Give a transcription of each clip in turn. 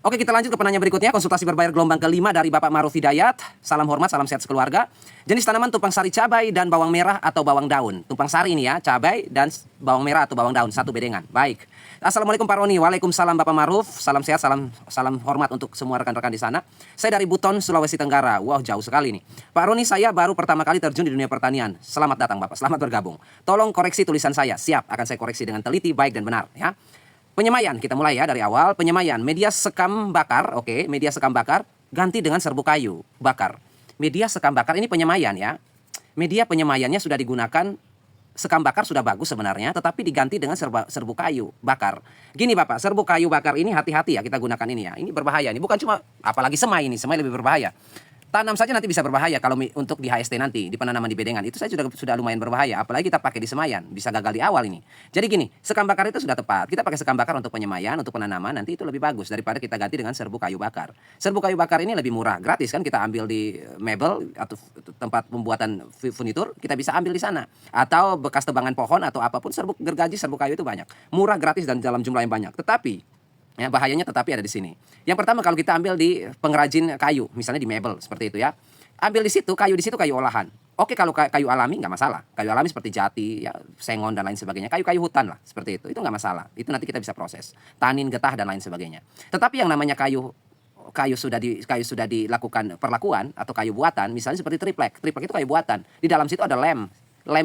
Oke, kita lanjut ke penanya berikutnya. Konsultasi berbayar gelombang kelima dari Bapak Maruf Hidayat. Salam hormat, salam sehat sekeluarga. Jenis tanaman tumpang sari cabai dan bawang merah atau bawang daun. Tumpang sari ini ya, cabai dan bawang merah atau bawang daun, satu bedengan. Baik. Assalamualaikum Pak Roni. Waalaikumsalam Bapak Maruf. Salam sehat, salam hormat untuk semua rekan-rekan di sana. Saya dari Buton, Sulawesi Tenggara. Wow, jauh sekali nih. Pak Roni, saya baru pertama kali terjun di dunia pertanian. Selamat datang Bapak, selamat bergabung. Tolong koreksi tulisan saya. Siap, akan saya koreksi dengan teliti, baik dan benar ya. Penyemaian, kita mulai ya dari awal. Penyemaian, media sekam bakar, oke, media sekam bakar ganti dengan serbuk kayu bakar. Media sekam bakar ini penyemaian ya. Media penyemaiannya sudah digunakan, sekam bakar sudah bagus sebenarnya, tetapi diganti dengan serbuk kayu bakar. Gini Bapak, serbuk kayu bakar ini hati-hati ya kita gunakan ini ya. Ini berbahaya, ini bukan cuma, apalagi semai ini, semai lebih berbahaya. Tanam saja nanti bisa berbahaya kalau untuk di HST nanti, di penanaman di bedengan. Itu saya sudah lumayan berbahaya, apalagi kita pakai di semaian, bisa gagal di awal ini. Jadi gini, sekam bakar itu sudah tepat. Kita pakai sekam bakar untuk penyemaian, untuk penanaman, nanti itu lebih bagus daripada kita ganti dengan serbuk kayu bakar. Serbuk kayu bakar ini lebih murah, gratis kan, kita ambil di mebel atau tempat pembuatan furnitur, kita bisa ambil di sana. Atau bekas tebangan pohon atau apapun, serbuk gergaji, serbuk kayu itu banyak. Murah, gratis, dan dalam jumlah yang banyak. Tetapi ya, bahayanya tetapi ada di sini. Yang pertama, kalau kita ambil di pengrajin kayu, misalnya di mebel seperti itu ya, ambil di situ kayu olahan. Oke, kalau kayu alami nggak masalah. Kayu alami seperti jati, ya, sengon dan lain sebagainya. Kayu-kayu hutan lah seperti itu nggak masalah. Itu nanti kita bisa proses, tanin, getah dan lain sebagainya. Tetapi yang namanya kayu sudah dilakukan perlakuan atau kayu buatan, misalnya seperti triplek. Triplek itu kayu buatan. Di dalam situ ada lem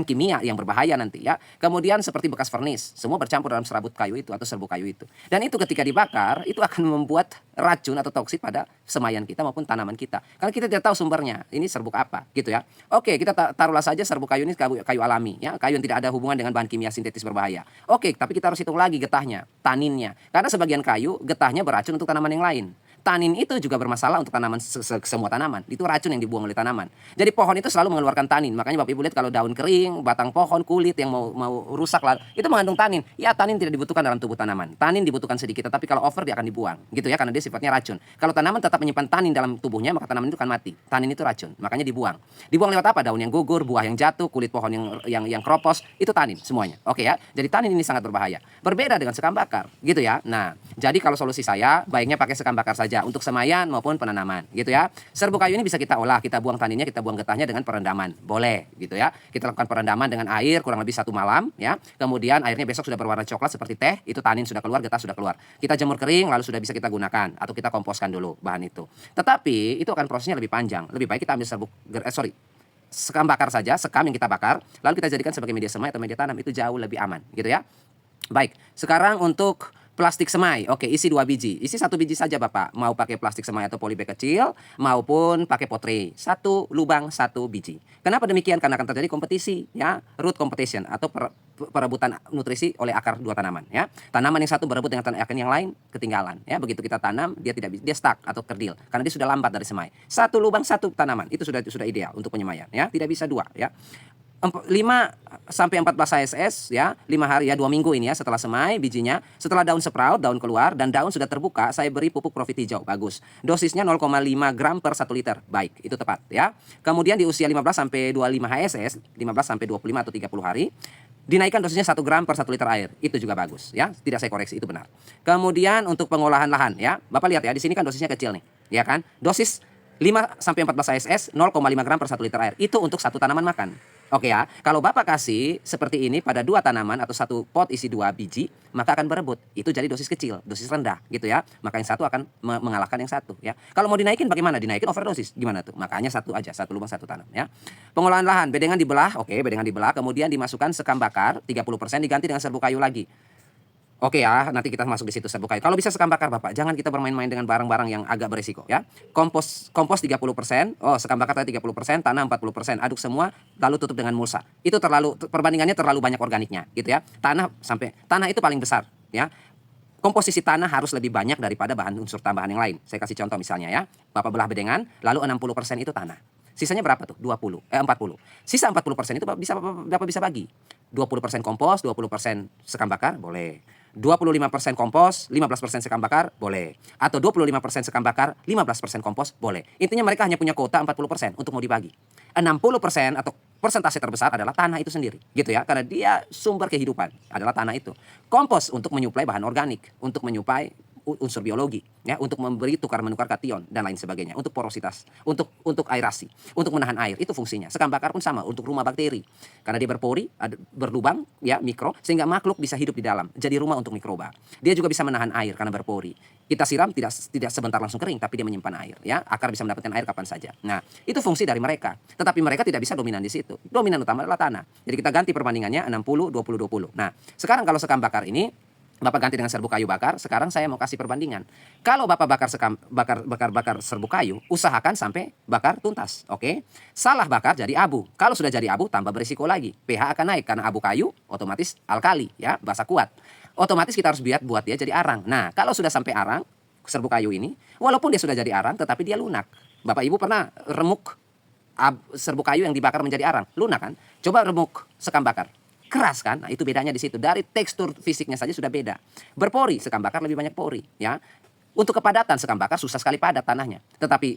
kimia yang berbahaya nanti ya. Kemudian seperti bekas vernis, semua bercampur dalam serabut kayu itu atau serbuk kayu itu. Dan itu ketika dibakar, itu akan membuat racun atau toksik pada semaian kita maupun tanaman kita. Karena kita tidak tahu sumbernya, ini serbuk apa gitu ya. Oke, kita taruhlah saja serbuk kayu ini kayu alami ya, kayu yang tidak ada hubungan dengan bahan kimia sintetis berbahaya. Oke, tapi kita harus hitung lagi getahnya, taninnya. Karena sebagian kayu getahnya beracun untuk tanaman yang lain. Tanin itu juga bermasalah untuk tanaman, semua tanaman. Itu racun yang dibuang oleh tanaman. Jadi pohon itu selalu mengeluarkan tanin. Makanya Bapak Ibu lihat kalau daun kering, batang pohon, kulit yang mau rusak lah, itu mengandung tanin. Ya, tanin tidak dibutuhkan dalam tubuh tanaman. Tanin dibutuhkan sedikit, tetapi kalau over dia akan dibuang. Gitu ya, karena dia sifatnya racun. Kalau tanaman tetap menyimpan tanin dalam tubuhnya, maka tanaman itu akan mati. Tanin itu racun, makanya dibuang. Dibuang lewat apa? Daun yang gugur, buah yang jatuh, kulit pohon yang kropos, itu tanin semuanya. Oke ya. Jadi tanin ini sangat berbahaya. Berbeda dengan sekam bakar, gitu ya. Nah, jadi kalau solusi saya, baiknya pakai sekam bakar saja untuk semaian maupun penanaman, gitu ya. Serbuk kayu ini bisa kita olah, kita buang taninnya, kita buang getahnya dengan perendaman, boleh, gitu ya. Kita lakukan perendaman dengan air kurang lebih 1 malam, ya. Kemudian airnya besok sudah berwarna coklat seperti teh, itu tanin sudah keluar, getah sudah keluar. Kita jemur kering, lalu sudah bisa kita gunakan atau kita komposkan dulu bahan itu. Tetapi itu akan prosesnya lebih panjang. Lebih baik kita ambil sekam bakar saja, sekam yang kita bakar, lalu kita jadikan sebagai media semai atau media tanam, itu jauh lebih aman, gitu ya. Baik, sekarang untuk plastik semai, oke, isi 2 biji, isi 1 biji saja Bapak. Mau pakai plastik semai atau polybag kecil, maupun pakai pot tray, 1 lubang 1 biji. Kenapa demikian? Karena akan terjadi kompetisi, ya, root competition atau perebutan nutrisi oleh akar 2 tanaman, ya. Tanaman yang satu berebut dengan akar yang lain, ketinggalan, ya. Begitu kita tanam, dia stuck atau kerdil, karena dia sudah lambat dari semai. 1 lubang 1 tanaman, itu sudah ideal untuk penyemaian, ya. Tidak bisa 2, ya. 5 sampai 14 HSS ya, 5 hari ya, 2 minggu ini ya setelah semai bijinya, setelah daun sprout, daun keluar dan daun sudah terbuka, saya beri pupuk profit hijau, bagus. Dosisnya 0,5 gram per 1 liter, baik, itu tepat ya. Kemudian di usia 15 sampai 25 HSS, 15 sampai 25 atau 30 hari, dinaikkan dosisnya 1 gram per 1 liter air, itu juga bagus ya, tidak saya koreksi, itu benar. Kemudian untuk pengolahan lahan ya, Bapak lihat ya, di sini kan dosisnya kecil nih, ya kan? Dosis 5 sampai 14 HSS 0,5 gram per 1 liter air, itu untuk 1 tanaman makan. Oke ya, kalau Bapak kasih seperti ini pada 2 tanaman atau 1 pot isi 2 biji, maka akan berebut. Itu jadi dosis kecil, dosis rendah gitu ya. Maka yang satu akan mengalahkan yang satu ya. Kalau mau dinaikin bagaimana? Dinaikin overdosis. Gimana tuh? Makanya 1 aja, 1 lubang 1 tanam ya. Pengolahan lahan, bedengan dibelah, oke, bedengan dibelah, kemudian dimasukkan sekam bakar 30% diganti dengan serbuk kayu lagi. Oke ya, nanti kita masuk di situ serbuk kayu. Kalau bisa sekam bakar Bapak, jangan kita bermain-main dengan barang-barang yang agak berisiko ya. Kompos 30%, sekam bakar tadi 30%, tanah 40%, aduk semua, lalu tutup dengan mulsa. Itu perbandingannya terlalu banyak organiknya gitu ya. Tanah itu paling besar ya. Komposisi tanah harus lebih banyak daripada bahan unsur tambahan yang lain. Saya kasih contoh misalnya ya. Bapak belah bedengan, lalu 60% itu tanah. Sisanya berapa tuh? 40. Sisa 40% itu Bapak bisa bagi. 20% kompos, 20% sekam bakar, boleh. 25% kompos, 15% sekam bakar, boleh. Atau 25% sekam bakar, 15% kompos, boleh. Intinya mereka hanya punya kuota 40% untuk mau dibagi. 60% atau persentase terbesar adalah tanah itu sendiri, gitu ya. Karena dia sumber kehidupan adalah tanah itu. Kompos untuk menyuplai bahan organik, untuk menyuplai unsur biologi, ya, untuk memberi tukar-menukar kation dan lain sebagainya, untuk porositas, untuk aerasi, untuk menahan air, itu fungsinya. Sekam bakar pun sama, untuk rumah bakteri, karena dia berpori, berlubang, ya, mikro, sehingga makhluk bisa hidup di dalam, jadi rumah untuk mikroba. Dia juga bisa menahan air karena berpori. Kita siram tidak sebentar langsung kering, tapi dia menyimpan air, ya, akar bisa mendapatkan air kapan saja. Nah, itu fungsi dari mereka. Tetapi mereka tidak bisa dominan di situ. Dominan utama adalah tanah. Jadi kita ganti perbandingannya 60 20 20. Nah, sekarang kalau sekam bakar ini Bapak ganti dengan serbuk kayu bakar. Sekarang saya mau kasih perbandingan. Kalau Bapak bakar serbuk kayu, usahakan sampai bakar tuntas, oke? Salah bakar jadi abu. Kalau sudah jadi abu, tambah berisiko lagi. pH akan naik karena abu kayu otomatis alkali, ya, basa kuat. Otomatis kita harus buat dia jadi arang. Nah, kalau sudah sampai arang, serbuk kayu ini, walaupun dia sudah jadi arang, tetapi dia lunak. Bapak Ibu pernah remuk serbuk kayu yang dibakar menjadi arang, lunak kan? Coba remuk sekam bakar. Keras kan? Nah, itu bedanya di situ. Dari tekstur fisiknya saja sudah beda. Berpori, sekam bakar lebih banyak pori, ya. Untuk kepadatan sekam bakar susah sekali padat tanahnya. Tetapi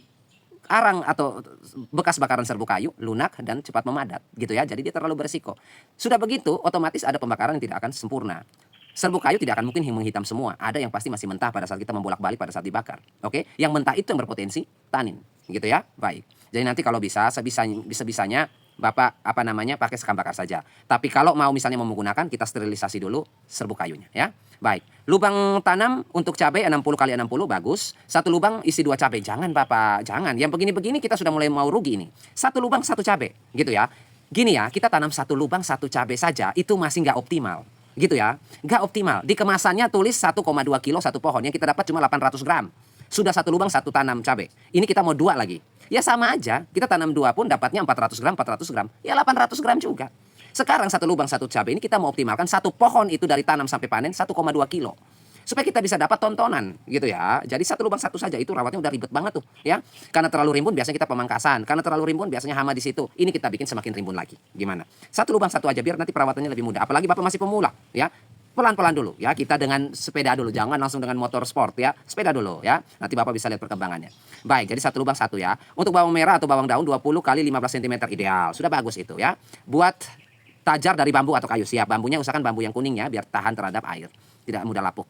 arang atau bekas bakaran serbuk kayu lunak dan cepat memadat, gitu ya. Jadi dia terlalu berisiko. Sudah begitu, otomatis ada pembakaran yang tidak akan sempurna. Serbuk kayu tidak akan mungkin menghitam semua. Ada yang pasti masih mentah pada saat kita membolak-balik pada saat dibakar. Oke? Yang mentah itu yang berpotensi tanin, gitu ya. Baik. Jadi nanti kalau bisa sebisanya Bapak pakai sekam bakar saja. Tapi kalau mau misalnya menggunakan, kita sterilisasi dulu serbuk kayunya, ya. Baik. Lubang tanam untuk cabai 60 kali 60 bagus. Satu lubang isi 2 cabai. Jangan Bapak, jangan. Yang begini-begini kita sudah mulai mau rugi ini. Satu lubang 1 cabai, gitu ya. Gini ya, kita tanam 1 lubang 1 cabai saja itu masih nggak optimal. Gitu ya. Nggak optimal. Di kemasannya tulis 1,2 kilo satu pohon. Yang kita dapat cuma 800 gram. Sudah 1 lubang 1 tanam cabai. Ini kita mau 2 lagi. Ya sama aja, kita tanam 2 pun dapatnya 400 gram, ya 800 gram juga. Sekarang 1 lubang 1 cabai ini kita mau optimalkan 1 pohon itu dari tanam sampai panen 1,2 kilo. Supaya kita bisa dapat tontonan gitu ya. Jadi 1 lubang 1 saja itu rawatnya udah ribet banget tuh ya. Karena terlalu rimbun biasanya kita pemangkasan. Karena terlalu rimbun biasanya hama di situ. Ini kita bikin semakin rimbun lagi. Gimana? 1 lubang 1 aja biar nanti perawatannya lebih mudah. Apalagi Bapak masih pemula ya. Pelan-pelan dulu ya, kita dengan sepeda dulu, jangan langsung dengan motor sport ya, sepeda dulu ya, nanti Bapak bisa lihat perkembangannya. Baik, jadi 1 lubang 1 ya. Untuk bawang merah atau bawang daun 20 kali 15 cm ideal, sudah bagus itu ya. Buat tajar dari bambu atau kayu, siap. Bambunya usahakan bambu yang kuning ya, biar tahan terhadap air, tidak mudah lapuk.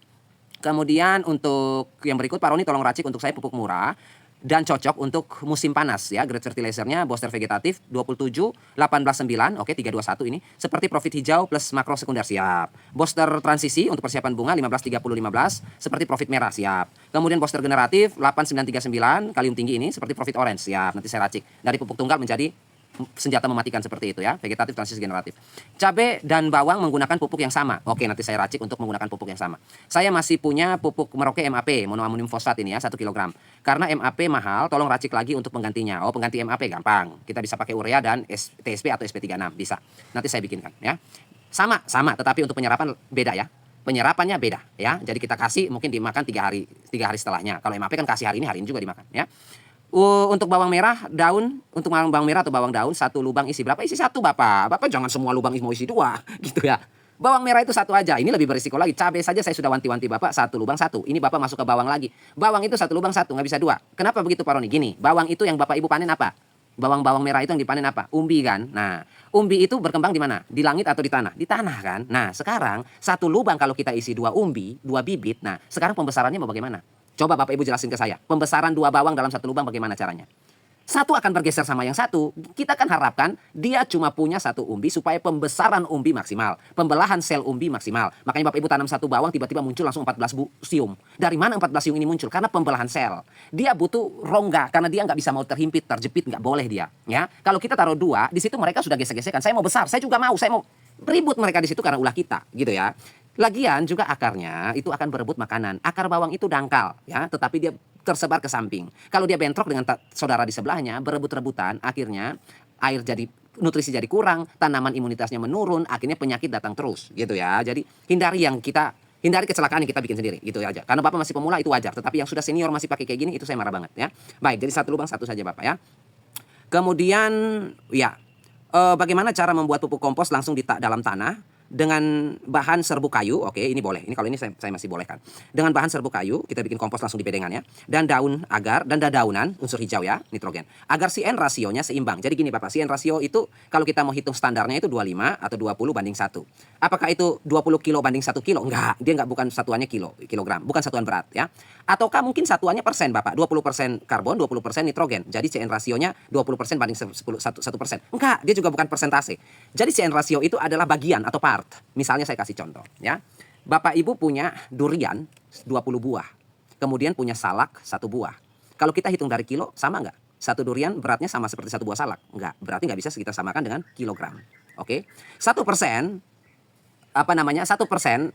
Kemudian untuk yang berikut, Pak Roni tolong racik untuk saya pupuk murah dan cocok untuk musim panas ya. Grade fertilizernya Boster Vegetatif 27 18 9, oke 321 ini. Seperti Profit Hijau plus makro sekunder, siap. Boster Transisi untuk persiapan bunga 15 30 15 seperti Profit Merah, siap. Kemudian Boster Generatif 8939 kalium tinggi ini seperti Profit Orange, siap. Nanti saya racik dari pupuk tunggal menjadi senjata mematikan seperti itu ya, vegetatif transisi generatif. Cabai dan bawang menggunakan pupuk yang sama. Oke, nanti saya racik untuk menggunakan pupuk yang sama. Saya masih punya pupuk Merauke MAP, monoamonium fosfat ini ya, 1 kg. Karena MAP mahal, tolong racik lagi untuk penggantinya. Oh, pengganti MAP gampang. Kita bisa pakai urea dan TSP atau SP36, bisa. Nanti saya bikinkan ya. Sama, tetapi untuk penyerapan beda ya. Penyerapannya beda ya. Jadi kita kasih mungkin dimakan 3 hari setelahnya. Kalau MAP kan kasih hari ini juga dimakan ya. Untuk bawang merah daun, untuk bawang merah atau bawang daun 1 lubang isi berapa? Isi 1 Bapak. Bapak jangan semua lubang mau isi 2 gitu ya. Bawang merah itu 1 aja. Ini lebih berisiko lagi. Cabai saja saya sudah wanti-wanti Bapak 1 lubang 1. Ini Bapak masuk ke bawang lagi. Bawang itu 1 lubang 1, nggak bisa 2. Kenapa begitu Pak Roni? Gini, bawang itu yang Bapak Ibu panen apa? Bawang merah itu yang dipanen apa? Umbi kan. Nah, umbi itu berkembang di mana? Di langit atau di tanah? Di tanah kan. Nah, sekarang 1 lubang kalau kita isi 2 umbi, 2 bibit. Nah, sekarang pembesarannya mau bagaimana? Coba Bapak Ibu jelasin ke saya. Pembesaran 2 bawang dalam 1 lubang bagaimana caranya? 1 akan bergeser sama yang 1. Kita kan harapkan dia cuma punya 1 umbi supaya pembesaran umbi maksimal. Pembelahan sel umbi maksimal. Makanya Bapak Ibu tanam 1 bawang tiba-tiba muncul langsung 14 siung. Dari mana 14 siung ini muncul? Karena pembelahan sel. Dia butuh rongga karena dia nggak bisa mau terhimpit, terjepit, nggak boleh dia. Ya, kalau kita taruh 2, di situ mereka sudah gesek-gesekan. Saya mau besar, saya juga mau, saya mau ribut mereka di situ karena ulah kita, gitu ya. Lagian juga akarnya itu akan berebut makanan. Akar bawang itu dangkal ya, tetapi dia tersebar ke samping. Kalau dia bentrok dengan saudara di sebelahnya, berebut-rebutan, akhirnya air jadi, nutrisi jadi kurang, tanaman imunitasnya menurun, akhirnya penyakit datang terus gitu ya. Jadi hindari kecelakaan yang kita bikin sendiri gitu aja. Karena Bapak masih pemula itu wajar, tetapi yang sudah senior masih pakai kayak gini itu saya marah banget ya. Baik, jadi 1 lubang 1 saja Bapak ya. Kemudian ya, bagaimana cara membuat pupuk kompos langsung di dalam tanah? dengan bahan serbuk kayu, oke, ini boleh. Ini kalau ini saya masih bolehkan. Dengan bahan serbuk kayu, kita bikin kompos langsung di bedengannya. Dan daun agar, dan dadaunan, unsur hijau ya, nitrogen. Agar CN rasionya seimbang. Jadi gini Bapak, CN rasio itu kalau kita mau hitung standarnya itu 25 atau 20 banding 1. Apakah itu 20 kilo banding 1 kilo? Enggak, dia enggak, bukan satuannya kilogram, bukan satuan berat ya. Ataukah mungkin satuannya persen Bapak, 20% karbon, 20% nitrogen. Jadi CN rasionya 20% banding 1%. Enggak, dia juga bukan persentase. Jadi CN rasio itu adalah bagian atau part. Misalnya saya kasih contoh ya. Bapak Ibu punya durian 20 buah. Kemudian punya salak 1 buah. Kalau kita hitung dari kilo sama nggak? Satu durian beratnya sama seperti 1 buah salak? Enggak, berarti nggak bisa kita samakan dengan kilogram. Oke. 1%, apa namanya, 1%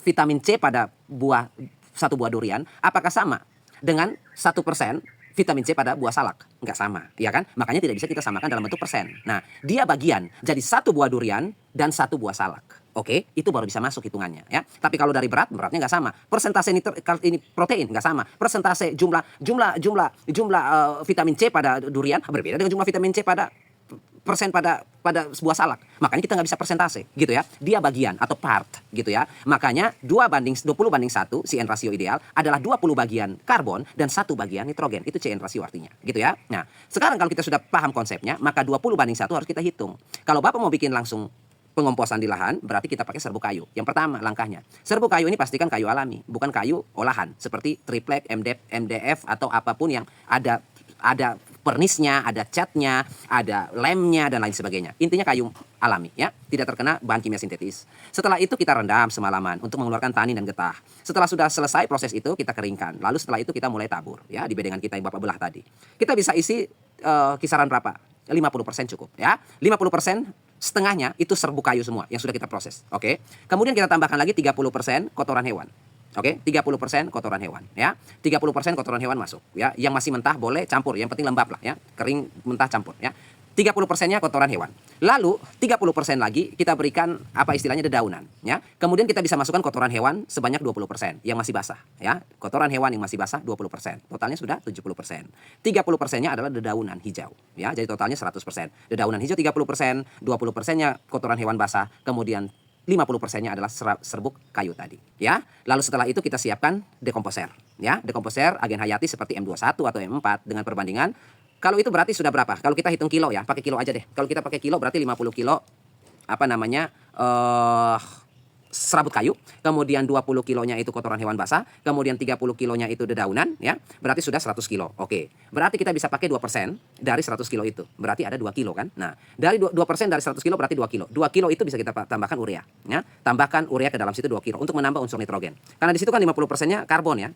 vitamin C pada 1 buah durian, apakah sama dengan 1% vitamin C pada buah salak? Nggak sama, ya kan? Makanya tidak bisa kita samakan dalam bentuk persen. Nah, dia bagian. Jadi 1 buah durian dan 1 buah salak. Oke, itu baru bisa masuk hitungannya ya. Tapi kalau dari beratnya nggak sama. Persentase ini protein nggak sama. Persentase jumlah vitamin C pada durian berbeda dengan jumlah vitamin C pada persen pada sebuah salak. Makanya kita nggak bisa persentase gitu ya. Dia bagian atau part gitu ya. Makanya 20 banding 1 CN rasio ideal adalah 20 bagian karbon dan 1 bagian nitrogen. Itu CN rasio artinya gitu ya. Nah, sekarang kalau kita sudah paham konsepnya, maka 20 banding 1 harus kita hitung. Kalau Bapak mau bikin langsung pengomposan di lahan, berarti kita pakai serbuk kayu. Yang pertama langkahnya, serbuk kayu ini pastikan kayu alami, bukan kayu olahan seperti triplek, MDF atau apapun yang ada pernisnya, ada catnya, ada lemnya dan lain sebagainya. Intinya kayu alami ya, tidak terkena bahan kimia sintetis. Setelah itu kita rendam semalaman untuk mengeluarkan tanin dan getah. Setelah sudah selesai proses itu kita keringkan. Lalu setelah itu kita mulai tabur ya di bedengan kita yang Bapak belah tadi. Kita bisa isi kisaran berapa? 50% cukup ya. 50% setengahnya itu serbuk kayu semua yang sudah kita proses. Oke. Kemudian kita tambahkan lagi 30% kotoran hewan. Oke, 30% kotoran hewan ya. 30% kotoran hewan masuk ya. Yang masih mentah boleh campur, yang penting lembab lah ya. Kering mentah campur ya. 30%-nya kotoran hewan. Lalu 30% lagi kita berikan apa istilahnya dedaunan ya. Kemudian kita bisa masukkan kotoran hewan sebanyak 20% yang masih basah ya. Kotoran hewan yang masih basah 20%. Totalnya sudah 70%. 30%-nya adalah dedaunan hijau ya. Jadi totalnya 100%. Dedaunan hijau 30%, 20%-nya kotoran hewan basah, kemudian 50%-nya adalah serbuk kayu tadi ya. Lalu setelah itu kita siapkan dekomposer ya. Dekomposer agen hayati seperti M21 atau M4 dengan perbandingan. Kalau itu berarti sudah berapa? Kalau kita hitung kilo ya, pakai kilo aja deh. Kalau kita pakai kilo berarti 50 kilo apa namanya? Serabut kayu, kemudian 20 kilonya itu kotoran hewan basah, kemudian 30 kilonya itu dedaunan ya. Berarti sudah 100 kilo. Oke. Berarti kita bisa pakai 2% dari 100 kilo itu. Berarti ada 2 kilo kan? Nah, dari 2% dari 100 kilo berarti 2 kilo. 2 kilo itu bisa kita tambahkan urea ya. Tambahkan urea ke dalam situ 2 kilo untuk menambah unsur nitrogen. Karena di situ kan 50%-nya karbon ya.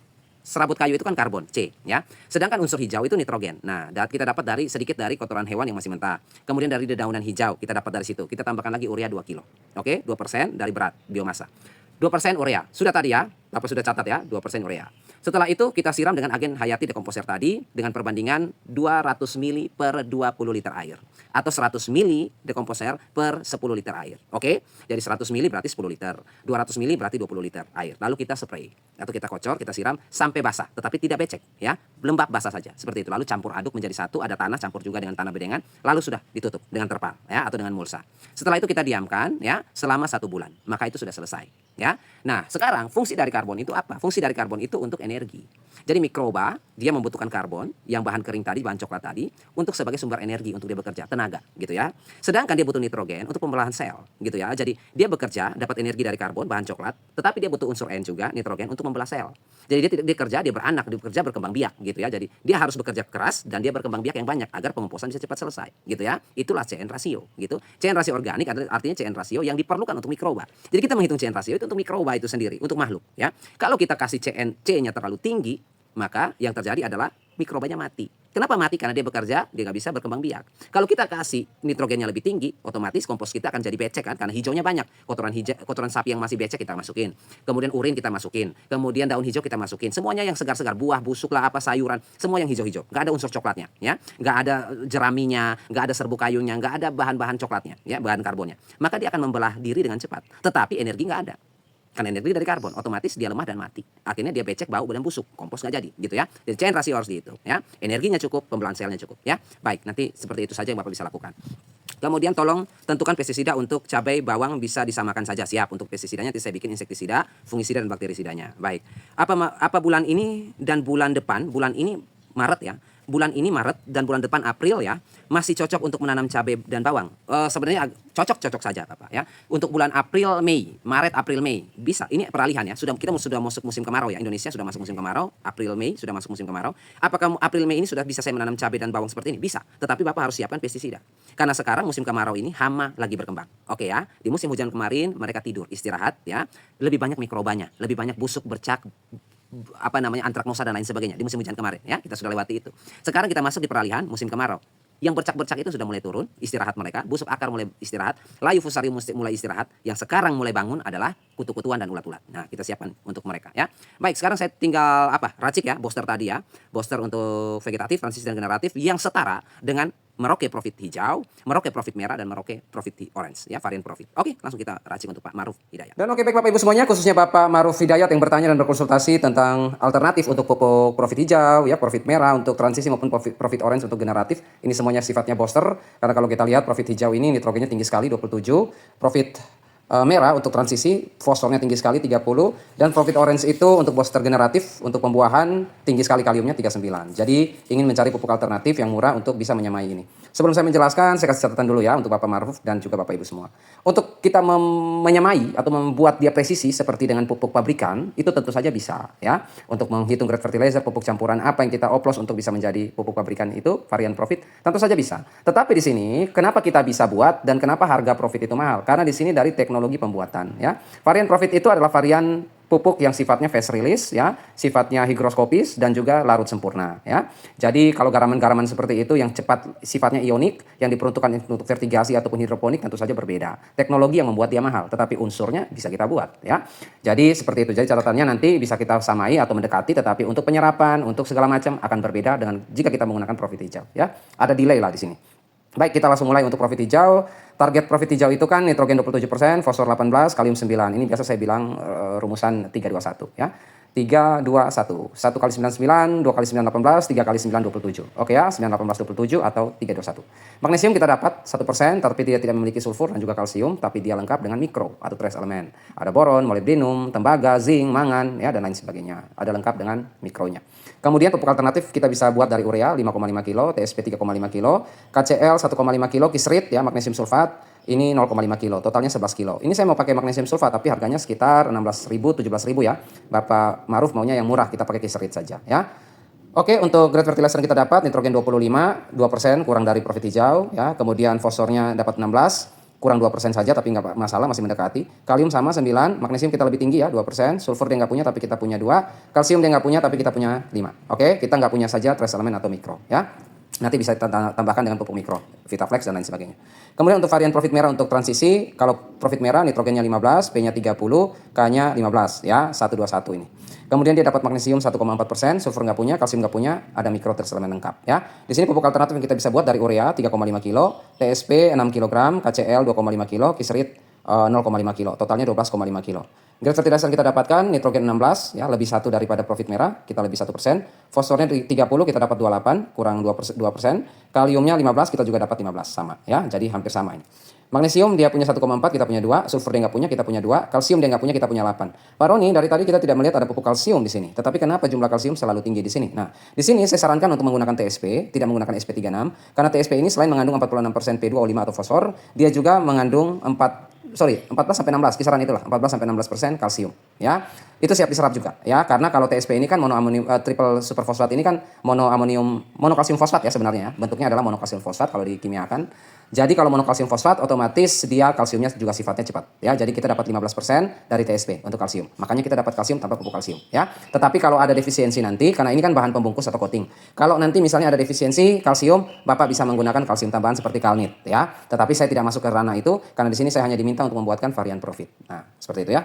Serabut kayu itu kan karbon, C ya. Sedangkan unsur hijau itu nitrogen. Nah, kita dapat sedikit dari kotoran hewan yang masih mentah. Kemudian dari dedaunan hijau kita dapat dari situ. Kita tambahkan lagi urea 2 kilo. Oke, 2% dari berat biomasa. 2% urea. Sudah tadi ya, Bapak sudah catat ya, 2% urea. Setelah itu kita siram dengan agen hayati dekomposer tadi dengan perbandingan 200 mili per 20 liter air. Atau 100 mili dekomposer per 10 liter air. Oke, jadi 100 mili berarti 10 liter. 200 mili berarti 20 liter air. Lalu kita spray atau kita kocor, kita siram sampai basah. Tetapi tidak becek ya, lembab basah saja. Seperti itu. Lalu campur aduk menjadi satu, ada tanah campur juga dengan tanah bedengan. Lalu sudah ditutup dengan terpal ya, atau dengan mulsa. Setelah itu kita diamkan ya selama 1 bulan. Maka itu sudah selesai. Ya, nah sekarang fungsi dari karbon itu apa? Fungsi dari karbon itu untuk energi. Jadi mikroba dia membutuhkan karbon yang bahan kering tadi, bahan coklat tadi, untuk sebagai sumber energi untuk dia bekerja, tenaga, gitu ya. Sedangkan dia butuh nitrogen untuk pembelahan sel, gitu ya. Jadi dia bekerja dapat energi dari karbon, bahan coklat, tetapi dia butuh unsur N juga, nitrogen untuk membelah sel. Jadi dia kerja, dia beranak, dia bekerja berkembang biak, gitu ya. Jadi dia harus bekerja keras dan dia berkembang biak yang banyak agar pengomposan bisa cepat selesai, gitu ya. Itulah CN rasio, gitu. CN rasio organik artinya CN rasio yang diperlukan untuk mikroba. Jadi kita menghitung CN rasio itu untuk mikroba itu sendiri, untuk makhluk ya. Kalau kita kasih C-nya terlalu tinggi, maka yang terjadi adalah mikrobanya mati. Kenapa mati? Karena dia bekerja, dia nggak bisa berkembang biak. Kalau kita kasih nitrogennya lebih tinggi, otomatis kompos kita akan jadi becek kan, karena hijaunya banyak. Kotoran sapi yang masih becek kita masukin. Kemudian urin kita masukin. Kemudian daun hijau kita masukin. Semuanya yang segar-segar, buah, busuk lah, apa sayuran, semua yang hijau-hijau. Nggak ada unsur coklatnya, ya. Nggak ada jeraminya, nggak ada serbuk kayunya, nggak ada bahan-bahan coklatnya, ya, bahan karbonnya. Maka dia akan membelah diri dengan cepat. Tetapi energi nggak ada. Karena energi dari karbon, otomatis dia lemah dan mati. Akhirnya dia becek, bau, dan busuk. Kompos nggak jadi, gitu ya. Jadi CN rasio harus dihitung, ya. Energinya cukup, pembelahan selnya cukup, ya. Baik, nanti seperti itu saja yang Bapak bisa lakukan. Kemudian tolong tentukan pestisida untuk cabai, bawang bisa disamakan saja. Siap untuk pestisidanya, nanti saya bikin insektisida, fungisida dan bakterisidanya. Baik. Apa bulan ini dan bulan depan, bulan ini Maret ya. Bulan ini Maret dan bulan depan April ya, masih cocok untuk menanam cabai dan bawang. Sebenarnya cocok saja Bapak ya. Untuk bulan April, Mei, Maret, April, Mei bisa. Ini peralihan ya. Kita sudah masuk musim kemarau ya. Indonesia sudah masuk musim kemarau. April, Mei sudah masuk musim kemarau. Apakah April, Mei ini sudah bisa saya menanam cabai dan bawang seperti ini? Bisa. Tetapi Bapak harus siapkan pestisida. Karena sekarang musim kemarau ini hama lagi berkembang. Oke ya. Di musim hujan kemarin mereka tidur, istirahat ya. Lebih banyak mikrobanya, lebih banyak busuk, bercak, antraknosa dan lain sebagainya di musim hujan kemarin ya, kita sudah lewati itu. Sekarang kita masuk di peralihan musim kemarau. Yang bercak-bercak itu sudah mulai turun, istirahat mereka, busuk akar mulai istirahat, layu fusarium mulai istirahat. Yang sekarang mulai bangun adalah kutu-kutuan dan ulat-ulat. Nah, kita siapkan untuk mereka ya. Baik, sekarang saya tinggal racik ya, booster tadi ya. Booster untuk vegetatif, transisi dan generatif yang setara dengan Merauke Profit hijau, Merauke Profit merah, dan Merauke Profit orange ya, varian Profit. Oke, langsung kita racik untuk Pak Maruf Hidayat. Dan oke, baik Bapak Ibu semuanya, khususnya Bapak Maruf Hidayat yang bertanya dan berkonsultasi tentang alternatif untuk pupuk Profit hijau ya, Profit merah untuk transisi maupun Profit orange untuk generatif. Ini semuanya sifatnya booster, karena kalau kita lihat Profit hijau ini nitrogennya tinggi sekali 27, Profit merah untuk transisi, fosfornya tinggi sekali 30, dan Profit orange itu untuk booster generatif, untuk pembuahan tinggi sekali kaliumnya 39. Jadi ingin mencari pupuk alternatif yang murah untuk bisa menyamai ini. Sebelum saya menjelaskan, saya kasih catatan dulu ya untuk Bapak Maruf dan juga Bapak Ibu semua. Untuk kita menyamai atau membuat dia presisi seperti dengan pupuk pabrikan, itu tentu saja bisa ya. Untuk menghitung grade fertilizer, pupuk campuran apa yang kita oplos untuk bisa menjadi pupuk pabrikan itu, varian Profit, tentu saja bisa. Tetapi di sini, kenapa kita bisa buat dan kenapa harga Profit itu mahal? Karena di sini dari teknologi pembuatan ya. Varian Profit itu adalah varian pupuk yang sifatnya fast release ya, sifatnya higroskopis dan juga larut sempurna ya. Jadi kalau garaman-garaman seperti itu yang cepat sifatnya ionik yang diperuntukkan untuk vertigasi ataupun hidroponik tentu saja berbeda. Teknologi yang membuat dia mahal, tetapi unsurnya bisa kita buat ya. Jadi seperti itu. Jadi catatannya nanti bisa kita samai atau mendekati, tetapi untuk penyerapan, untuk segala macam akan berbeda dengan jika kita menggunakan Profit hijau ya. Ada delay lah di sini. Baik, kita langsung mulai untuk Profit hijau. Target Profit hijau itu kan nitrogen 27%, fosfor 18, kalium 9. Ini biasa saya bilang rumusan 321 ya. 3, 2, 1. 1 kali 9, 9, 2 kali 9, 18, 3 kali 9, 27. Oke ya, 9, 18, 27 atau 3, 21. Magnesium kita dapat 1%, tapi dia tidak memiliki sulfur dan juga kalsium, tapi dia lengkap dengan mikro atau trace elemen. Ada boron, molybdenum, tembaga, zinc, mangan, ya, dan lain sebagainya. Ada lengkap dengan mikronya. Kemudian pupuk alternatif kita bisa buat dari urea 5,5 kilo, TSP 3,5 kilo, KCl 1,5 kilo, kisrit ya, magnesium sulfat ini 0,5 kilo, totalnya 11 kilo. Ini saya mau pakai magnesium sulfat tapi harganya sekitar 16.000, 17.000 ya. Bapak Maruf maunya yang murah, kita pakai kisrit saja ya. Oke, untuk grade fertilizer yang kita dapat nitrogen 25, 2% kurang dari Profit hijau ya. Kemudian fosfornya dapat 16, kurang 2% saja tapi nggak masalah, masih mendekati. Kalium sama 9, magnesium kita lebih tinggi ya 2%, sulfur dia nggak punya tapi kita punya 2, kalsium dia nggak punya tapi kita punya 5. Oke, kita nggak punya saja trace element atau mikro ya. Nanti bisa tambahkan dengan pupuk mikro, Vitaflex dan lain sebagainya. Kemudian untuk varian Profit merah untuk transisi, kalau Profit merah nitrogennya 15, P-nya 30, K-nya 15 ya, 121 ini. Kemudian dia dapat magnesium 1,4%, sulfur nggak punya, kalsium nggak punya, ada mikro trace elemen lengkap ya. Di sini pupuk alternatif yang kita bisa buat dari urea 3,5 kilo, TSP 6 kg, KCl 2,5 kilo, kisrit 0,5 kilo, totalnya 12,5 kilo. Grade fertilizer yang kita dapatkan nitrogen 16 ya, lebih 1 daripada Profit merah, kita lebih 1%. Fosfornya 30 kita dapat 28, kurang 2%. Kaliumnya 15 kita juga dapat 15 sama ya. Jadi hampir sama ini. Magnesium dia punya 1,4, kita punya 2, sulfur dia nggak punya, kita punya 2, kalsium dia nggak punya, kita punya 8. Pak Roni, dari tadi kita tidak melihat ada pupuk kalsium di sini. Tetapi kenapa jumlah kalsium selalu tinggi di sini? Nah, di sini saya sarankan untuk menggunakan TSP, tidak menggunakan SP36, karena TSP ini selain mengandung 46% P2O5 atau fosfor, dia juga mengandung 14 sampai 16 kisaran itulah, 14 sampai 16% kalsium ya. Itu siap diserap juga ya, karena kalau TSP ini kan triple superfosfat ini kan monokalsium fosfat ya sebenarnya ya. Bentuknya adalah monokalsium fosfat kalau dikimiakan. Jadi kalau monokalsium fosfat otomatis dia kalsiumnya juga sifatnya cepat ya. Jadi kita dapat 15% dari TSP untuk kalsium. Makanya kita dapat kalsium tanpa pupuk kalsium ya. Tetapi kalau ada defisiensi nanti, karena ini kan bahan pembungkus atau coating. Kalau nanti misalnya ada defisiensi kalsium, Bapak bisa menggunakan kalsium tambahan seperti Kalnit ya. Tetapi saya tidak masuk ke ranah itu karena di sini saya hanya diminta untuk membuatkan varian Profit. Nah, seperti itu ya.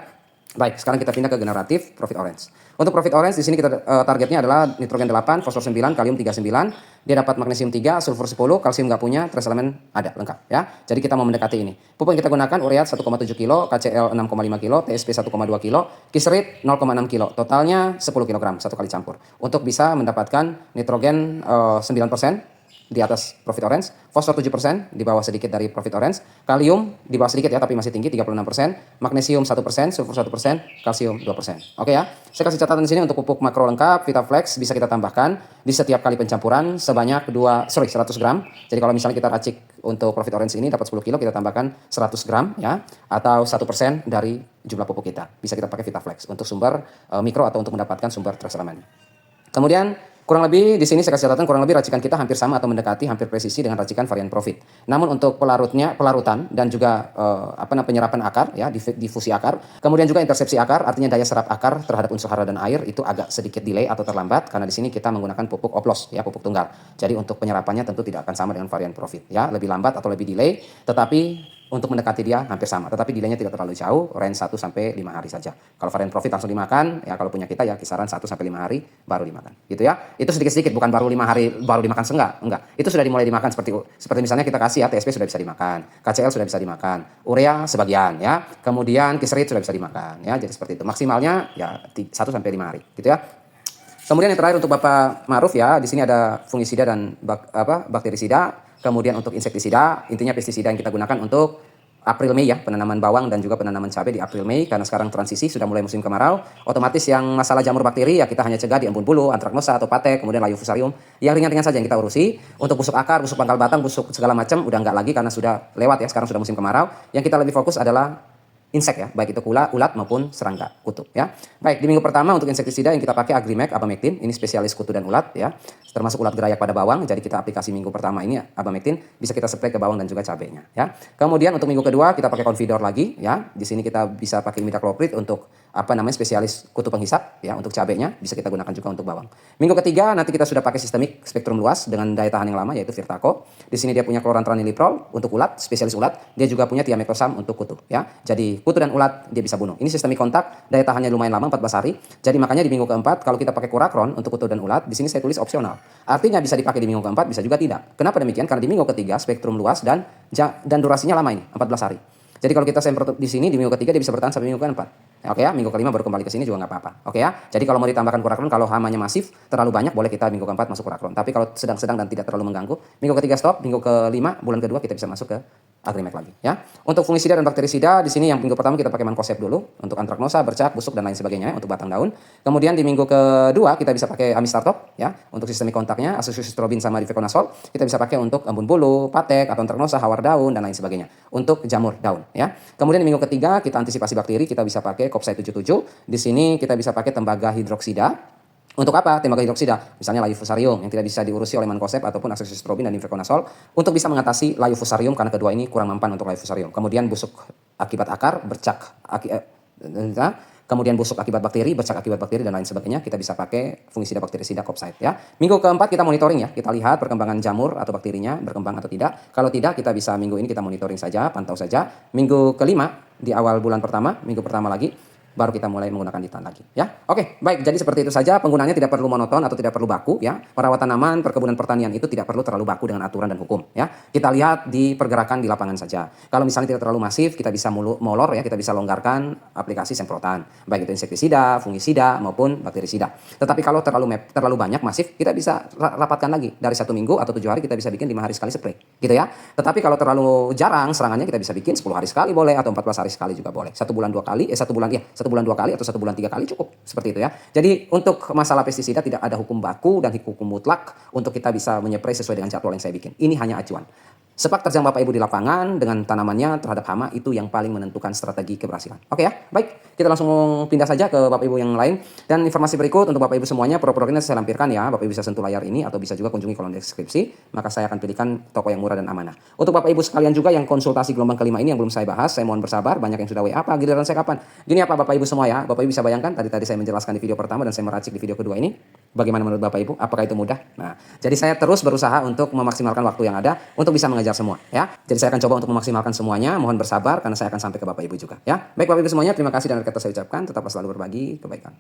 Baik, sekarang kita pindah ke generatif Profit orange. Untuk Profit orange di sini kita targetnya adalah nitrogen 8, fosfor 9, kalium 39. Dia dapat magnesium 3, sulfur 10, kalsium nggak punya, trace elemen ada lengkap ya. Jadi kita mau mendekati ini. Pupuk yang kita gunakan urea 1,7 kilo, KCl 6,5 kilo, TSP 1,2 kilo, kisrit 0,6 kilo. Totalnya 10 kg satu kali campur. Untuk bisa mendapatkan nitrogen 9%, di atas profit orange, fosfor 7%, di bawah sedikit dari profit orange, kalium di bawah sedikit ya, tapi masih tinggi 36%, magnesium 1%, sulfur 1%, kalsium 2%. Oke ya. Saya kasih catatan di sini untuk pupuk makro lengkap VitaFlex bisa kita tambahkan di setiap kali pencampuran sebanyak 100 gram. Jadi kalau misalnya kita racik untuk profit orange ini dapat 10 kilo, kita tambahkan 100 gram ya, atau 1% dari jumlah pupuk kita. Bisa kita pakai VitaFlex untuk sumber mikro atau untuk mendapatkan sumber trace element. Kemudian kurang lebih di sini saya kasih catatan, kurang lebih racikan kita hampir sama atau mendekati hampir presisi dengan racikan varian profit. Namun untuk pelarutan dan juga penyerapan akar ya, difusi akar, kemudian juga intersepsi akar, artinya daya serap akar terhadap unsur hara dan air itu agak sedikit delay atau terlambat karena di sini kita menggunakan pupuk oplos ya, pupuk tunggal. Jadi untuk penyerapannya tentu tidak akan sama dengan varian profit ya, lebih lambat atau lebih delay, tetapi untuk mendekati dia hampir sama, tetapi delaynya tidak terlalu jauh, range 1 sampai 5 hari saja. Kalau varian profit langsung dimakan, ya kalau punya kita ya kisaran 1 sampai 5 hari baru dimakan. Gitu ya. Itu sedikit-sedikit, bukan baru 5 hari baru dimakan enggak. Itu sudah dimulai dimakan seperti misalnya kita kasih ya, TSP sudah bisa dimakan, KCL sudah bisa dimakan, urea sebagian ya. Kemudian kisrit sudah bisa dimakan ya. Jadi seperti itu. Maksimalnya ya 1 sampai 5 hari, gitu ya. Kemudian yang terakhir untuk Bapak Ma'ruf ya, di sini ada fungisida dan bakterisida. Kemudian untuk insektisida, intinya pestisida yang kita gunakan untuk April Mei ya, penanaman bawang dan juga penanaman cabai di April Mei karena sekarang transisi sudah mulai musim kemarau. Otomatis yang masalah jamur bakteri ya kita hanya cegah di embun bulu, antraknosa atau patek, kemudian layu fusarium. Yang ringan-ringan saja yang kita urusi. Untuk busuk akar, busuk pangkal batang, busuk segala macam udah nggak lagi karena sudah lewat ya, sekarang sudah musim kemarau. Yang kita lebih fokus adalah insek ya, baik itu ulat maupun serangga, kutu ya. Baik, di minggu pertama untuk insektisida yang kita pakai Agrimek, Abamectin, ini spesialis kutu dan ulat ya. Termasuk ulat gerayak pada bawang, jadi kita aplikasi minggu pertama ini Abamectin bisa kita spray ke bawang dan juga cabenya ya. Kemudian untuk minggu kedua kita pakai Confidor lagi ya. Di sini kita bisa pakai imidacloprid untuk spesialis kutu penghisap ya, untuk cabenya bisa kita gunakan juga untuk bawang. Minggu ketiga nanti kita sudah pakai sistemik spektrum luas dengan daya tahan yang lama yaitu Virtaco. Di sini dia punya chlorantraniliprol untuk ulat, spesialis ulat. Dia juga punya Thiamecosam untuk kutu ya. Jadi kutu dan ulat dia bisa bunuh. Ini sistemik kontak, daya tahannya lumayan lama 14 hari. Jadi makanya di minggu keempat kalau kita pakai Kurakron untuk kutu dan ulat, di sini saya tulis opsional. Artinya bisa dipakai di minggu keempat, bisa juga tidak. Kenapa demikian? Karena di minggu ketiga spektrum luas dan durasinya lama ini, 14 hari. Jadi kalau kita semprot di sini di minggu ketiga dia bisa bertahan sampai minggu keempat. Oke ya, minggu kelima baru kembali ke sini juga nggak apa-apa. Oke ya. Jadi kalau mau ditambahkan Kurakron, kalau hamanya masif terlalu banyak boleh kita minggu keempat masuk Kurakron. Tapi kalau sedang-sedang dan tidak terlalu mengganggu, minggu ketiga stop, minggu kelima bulan kedua kita bisa masuk ke Agrimek lagi ya. Untuk fungisida dan bakterisida di sini yang minggu pertama kita pakai Mancozeb dulu untuk antraknosa, bercak, busuk dan lain sebagainya untuk batang daun. Kemudian di minggu kedua kita bisa pakai Amistartop ya untuk sistemik kontaknya, Azoxystrobin sama Difeconazole. Kita bisa pakai untuk embun bulu, patek atau antraknosa, hawar daun dan lain sebagainya. Untuk jamur daun ya. Kemudian di minggu ketiga kita antisipasi bakteri, kita bisa pakai Kopsai 77. Di sini kita bisa pakai tembaga hidroksida. Untuk apa? Tembaga hidroksida, misalnya layu fusarium yang tidak bisa diurusi oleh Mancozeb ataupun Azoxystrobin dan Difeconazole untuk bisa mengatasi layu fusarium karena kedua ini kurang mempan untuk layu fusarium. Kemudian busuk akibat akar, kemudian busuk akibat bakteri, bercak akibat bakteri dan lain sebagainya, kita bisa pakai fungisida bakterisida Kopside ya. Minggu keempat kita monitoring ya, kita lihat perkembangan jamur atau bakterinya berkembang atau tidak. Kalau tidak kita bisa minggu ini kita monitoring saja, pantau saja. Minggu kelima di awal bulan pertama, minggu pertama lagi baru kita mulai menggunakan ditan lagi ya. Oke, baik, jadi seperti itu saja. Penggunaannya tidak perlu monoton atau tidak perlu baku ya. Perawatan tanaman, perkebunan pertanian itu tidak perlu terlalu baku dengan aturan dan hukum ya. Kita lihat di pergerakan di lapangan saja. Kalau misalnya tidak terlalu masif, kita bisa molor ya, kita bisa longgarkan aplikasi semprotan, baik itu insektisida, fungisida maupun bakterisida. Tetapi kalau terlalu banyak masif, kita bisa rapatkan lagi dari 1 minggu atau 7 hari kita bisa bikin 5 hari sekali spray gitu ya. Tetapi kalau terlalu jarang serangannya, kita bisa bikin 10 hari sekali boleh atau 14 hari sekali juga boleh. 1 bulan 2 kali, 1 bulan 2 kali atau 1 bulan 3 kali cukup. Seperti itu ya. Jadi untuk masalah pestisida tidak ada hukum baku dan hukum mutlak untuk kita bisa menyepray sesuai dengan jadwal yang saya bikin. Ini hanya acuan. Sepak terjang Bapak Ibu di lapangan dengan tanamannya terhadap hama itu yang paling menentukan strategi keberhasilan. Oke ya, baik. Kita langsung pindah saja ke Bapak Ibu yang lain. Dan informasi berikut untuk Bapak Ibu semuanya, produk ini saya lampirkan ya. Bapak Ibu bisa sentuh layar ini atau bisa juga kunjungi kolom deskripsi. Maka saya akan pilihkan toko yang murah dan amanah. Untuk Bapak Ibu sekalian juga yang konsultasi gelombang kelima ini yang belum saya bahas, saya mohon bersabar. Banyak yang sudah WA, apa giliran saya kapan? Gini apa Bapak Ibu semua ya. Bapak Ibu bisa bayangkan tadi saya menjelaskan di video pertama dan saya meracik di video kedua ini. Bagaimana menurut Bapak Ibu? Apakah itu mudah? Nah, jadi saya terus berusaha untuk memaksimalkan waktu yang ada untuk bisa mengejar semua ya. Jadi saya akan coba untuk memaksimalkan semuanya. Mohon bersabar karena saya akan sampai ke Bapak Ibu juga ya. Baik Bapak Ibu semuanya, terima kasih dan kata saya ucapkan tetaplah selalu berbagi kebaikan.